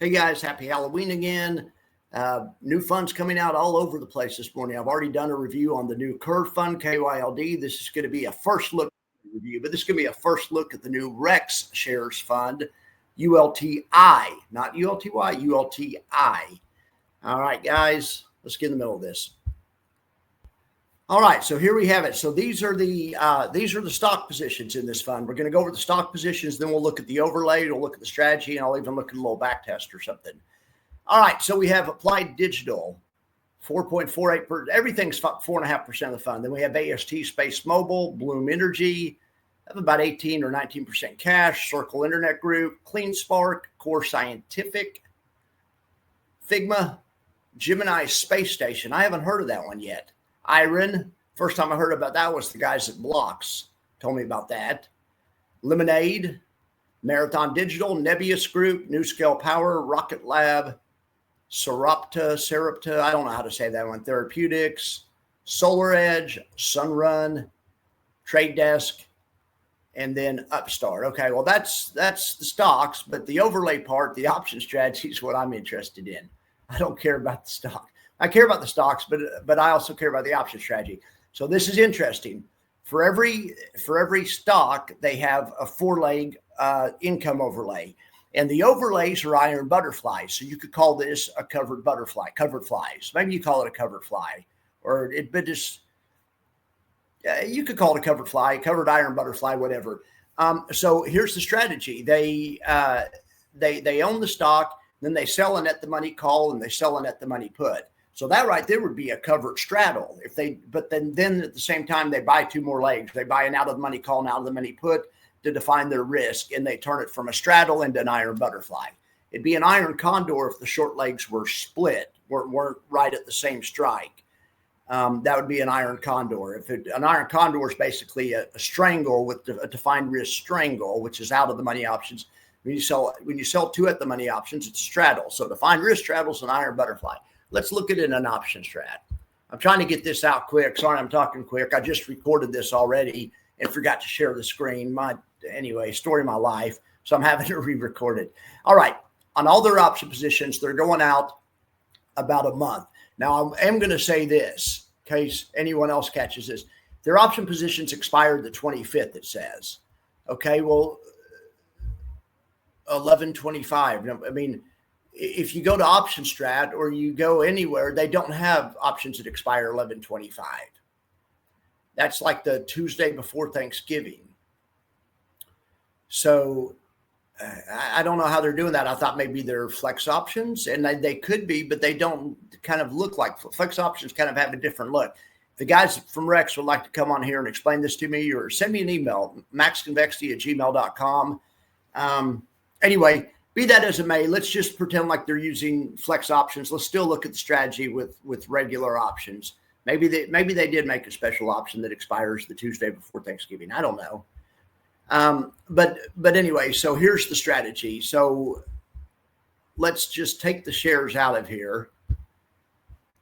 Hey guys, happy Halloween again. New funds coming out all over the place this morning. I've already done a review on the new Curve Fund, KYLD. This is going to be a first look review, but this is going to be a first look at the new Rex Shares Fund, ULTI, not ULTY, ULTI. All right, guys, let's get in the middle of this. All right, so here we have it. So these are the stock positions in this fund. We're going to go over the stock positions, then we'll look at the overlay, we'll look at the strategy, and I'll even look at a little back test or something. All right, so we have Applied Digital, 4.48%. Everything's 4.5% of the fund. Then we have AST Space Mobile, Bloom Energy, have about 18 or 19% cash, Circle Internet Group, Clean Spark, Core Scientific, Figma, Gemini Space Station. I haven't heard of that one yet. Iron, first time I heard about that was the guys at Blocks told me about that. Lemonade, Marathon Digital, Nebius Group, New Scale Power, Rocket Lab, Sarepta, I don't know how to say that one, Therapeutics, Solar Edge, Sunrun, Trade Desk, and then Upstart. Okay, well, that's the stocks, but the overlay part, the option strategy is what I'm interested in. I don't care about the stock. I care about the stocks, but I also care about the option strategy. So this is interesting. For every stock, they have a four-leg income overlay, and the overlays are iron butterflies. So you could call this a covered butterfly, covered flies. Maybe you call it a covered fly, or you could call it a covered fly, covered iron butterfly, whatever. So here's the strategy. They own the stock, then they sell an at the money call, and they sell an at the money put. So that right there would be a covered straddle. But then at the same time, they buy two more legs. They buy an out of the money call and out of the money put to define their risk, and they turn it from a straddle into an iron butterfly. It'd be an iron condor if the short legs were split, weren't right at the same strike. That would be an iron condor. An iron condor is basically a strangle with a defined risk strangle, which is out of the money options. When you sell two at the money options, it's a straddle. So defined risk straddle is an iron butterfly. Let's look at it in an option strat. I'm trying to get this out quick. Sorry, I'm talking quick. I just recorded this already and forgot to share the screen. Story of my life. So I'm having to re-record it. All right. On all their option positions, they're going out about a month. Now, I am going to say this in case anyone else catches this. Their option positions expired the 25th, it says. Okay, well, 11/25. I mean, if you go to option strat or you go anywhere, they don't have options that expire 11/25. That's like the Tuesday before Thanksgiving. So I don't know how they're doing that. I thought maybe they're flex options, and they could be, but they don't kind of look like flex options. Kind of have a different look. The guys from Rex would like to come on here and explain this to me, or send me an email, maxconvexity@gmail.com. Anyway, be that as it may, let's just pretend like they're using flex options. Let's still look at the strategy with regular options. Maybe they did make a special option that expires the Tuesday before Thanksgiving. I don't know. But anyway, so here's the strategy. So let's just take the shares out of here.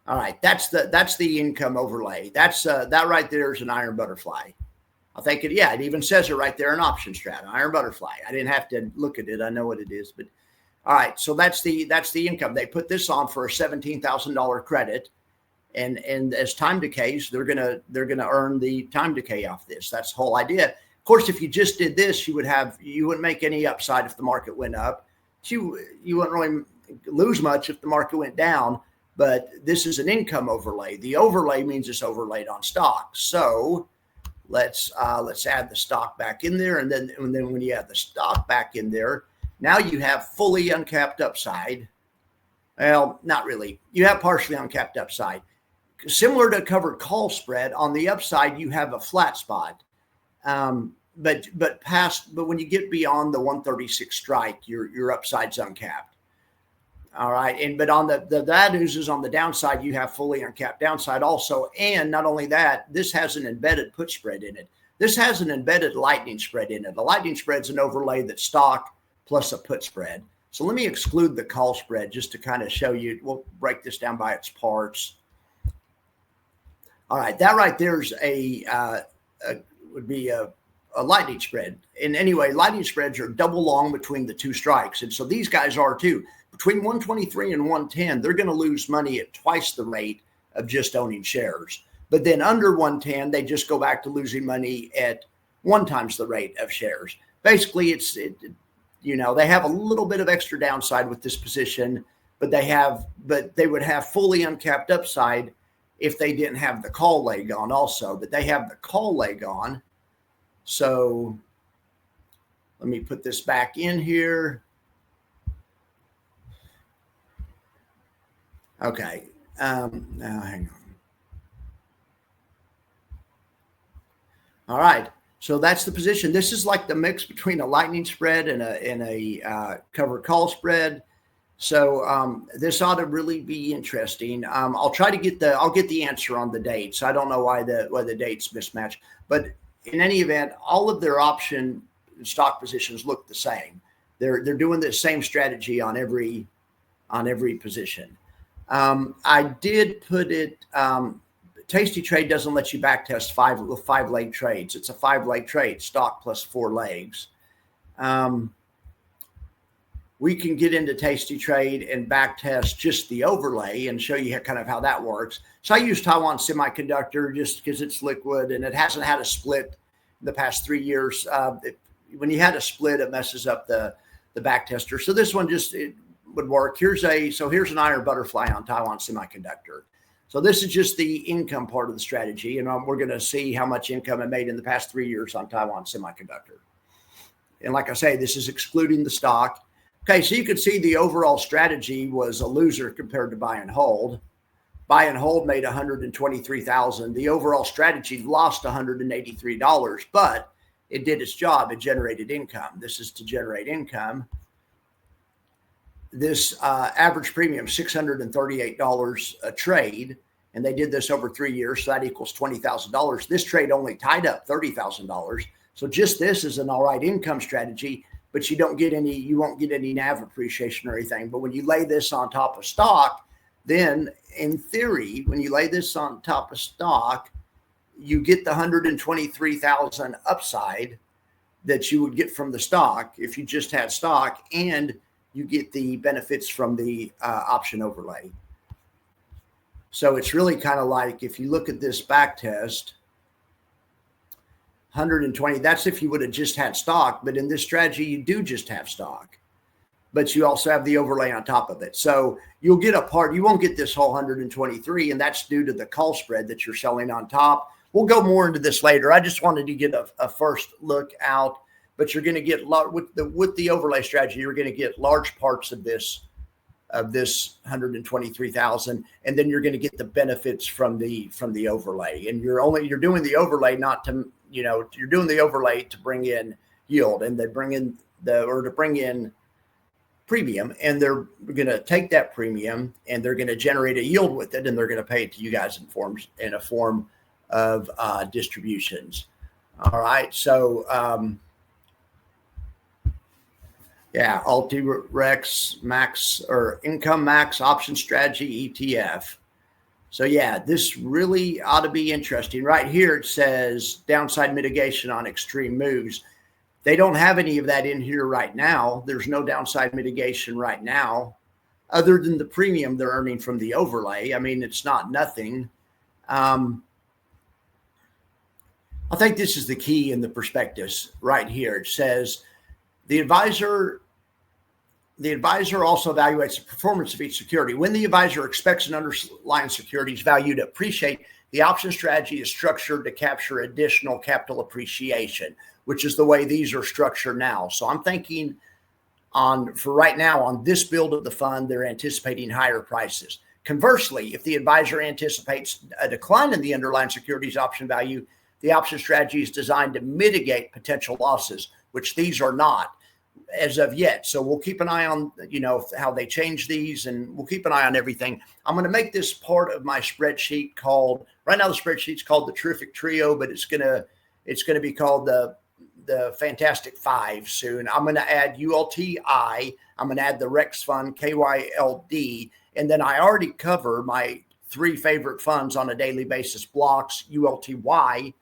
All right, that's the income overlay. That right there is an iron butterfly. I think it even says it right there, an option strat, iron butterfly. I didn't have to look at it. I know what it is, but all right. So that's the income. They put this on for a $17,000 credit. And as time decays, they're gonna earn the time decay off this. That's the whole idea. Of course, if you just did this, you wouldn't make any upside if the market went up. You wouldn't really lose much if the market went down. But this is an income overlay. The overlay means it's overlaid on stock. So let's add the stock back in there, and then when you add the stock back in there, now you have fully uncapped upside. Well, not really. You have partially uncapped upside. Similar to covered call spread, on the upside you have a flat spot. But when you get beyond the 136 strike, your upside's uncapped. All right. But on the bad news is on the downside, you have fully uncapped downside also. And not only that, this has an embedded put spread in it. This has an embedded lightning spread in it. The lightning spread's an overlay that's stock plus a put spread. So let me exclude the call spread just to kind of show you. We'll break this down by its parts. All right. That right there is would be a a lightning spread. And anyway, lightning spreads are double long between the two strikes. And so these guys are too. Between 123 and 110, they're going to lose money at twice the rate of just owning shares. But then under 110, they just go back to losing money at 1 times the rate of shares. Basically, they have a little bit of extra downside with this position, but they would have fully uncapped upside if they didn't have the call leg on also. But they have the call leg on. So let me put this back in here. Okay. Now hang on. All right. So that's the position. This is like the mix between a lightning spread and a covered call spread. So this ought to really be interesting. I'll try to get the answer on the dates. I don't know why the dates mismatch, but in any event, all of their option stock positions look the same. They're doing the same strategy on every position. I did put it. Tasty Trade doesn't let you backtest five leg trades. It's a 5-leg trade, stock plus 4 legs. We can get into Tasty Trade and backtest just the overlay and show you kind of how that works. So I use Taiwan Semiconductor just because it's liquid and it hasn't had a split in the past 3 years. When you had a split, it messes up the backtester. So this one it would work. Here's an iron butterfly on Taiwan Semiconductor. So this is just the income part of the strategy, and we're going to see how much income it made in the past 3 years on Taiwan Semiconductor. And like I say, this is excluding the stock. Okay, so you can see the overall strategy was a loser compared to buy and hold. Buy and hold made $123,000. The overall strategy lost $183, but it did its job. It generated income. This is to generate income. This average premium, $638 a trade, and they did this over 3 years, so that equals $20,000. This trade only tied up $30,000. So just this is an all right income strategy, but you won't get any NAV appreciation or anything. But when you lay this on top of stock, then in theory, when you lay this on top of stock, you get the $123,000 upside that you would get from the stock if you just had stock, and you get the benefits from the option overlay. So it's really kind of like, if you look at this back test, 120, that's if you would have just had stock, but in this strategy, you do just have stock, but you also have the overlay on top of it. So you'll get you won't get this whole 123, and that's due to the call spread that you're selling on top. We'll go more into this later. I just wanted to get a first look out. But you're going to get with the overlay strategy, you're going to get large parts of this 123,000, and then you're going to get the benefits from the overlay. And you're doing the overlay you're doing the overlay to bring in yield, and they bring in to bring in premium, and they're going to take that premium and they're going to generate a yield with it, and they're going to pay it to you guys in a form of distributions. All right, so. Yeah, Ulti Rex Max or Income Max Option Strategy ETF. So yeah, this really ought to be interesting. Right here it says downside mitigation on extreme moves. They don't have any of that in here right now. There's no downside mitigation right now, other than the premium they're earning from the overlay. I mean, it's not nothing. I think this is the key in the prospectus right here. It says the advisor also evaluates the performance of each security. When the advisor expects an underlying security's value to appreciate, the option strategy is structured to capture additional capital appreciation, which is the way these are structured now. So I'm thinking for right now on this build of the fund, they're anticipating higher prices. Conversely, if the advisor anticipates a decline in the underlying security's option value, the option strategy is designed to mitigate potential losses, which these are not as of yet. So we'll keep an eye on, how they change these, and we'll keep an eye on everything. I'm going to make this part of my spreadsheet right now the spreadsheet's called the Terrific Trio, but it's going to be called the Fantastic Five soon. I'm going to add ULTI. I'm going to add the Rex Fund, KYLD, and then I already cover my 3 favorite funds on a daily basis: blocks, ULTY,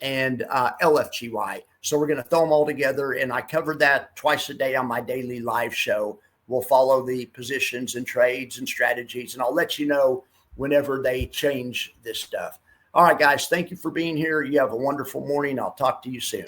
and LFGY. So we're going to throw them all together, and I covered that twice a day on my daily live show. We'll follow the positions and trades and strategies, and I'll let you know whenever they change this stuff. All right, guys, thank you for being here. You have a wonderful morning. I'll talk to you soon.